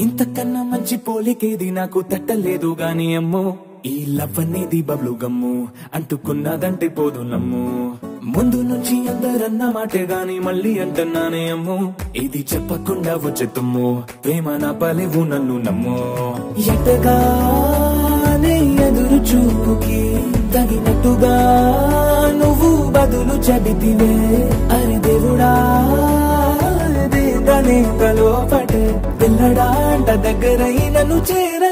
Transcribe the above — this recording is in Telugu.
ఇంతకన్నా మంచి పోలికేది నాకు తట్టలేదు గాని అమ్మో ఈ లవ్ అనేది బబ్లు గమ్ము అంటుకున్నదంటే పోదు నమ్ము ముందు నుంచి అందరన్న మాటే గాని మళ్ళీ అంటున్నానే అమ్ము ఇది చెప్పకుండా వచ్చే తుమ్ము ప్రేమ నా పలేవు నన్ను నమ్ము ఎటగానే ఎదురు చూపుకి తగినట్టుగా నువ్వు బదులు చెబితివే అరే దేవుడా దేవనే లోపటే పిల్లడా అంట దగ్గరై నన్ను చేర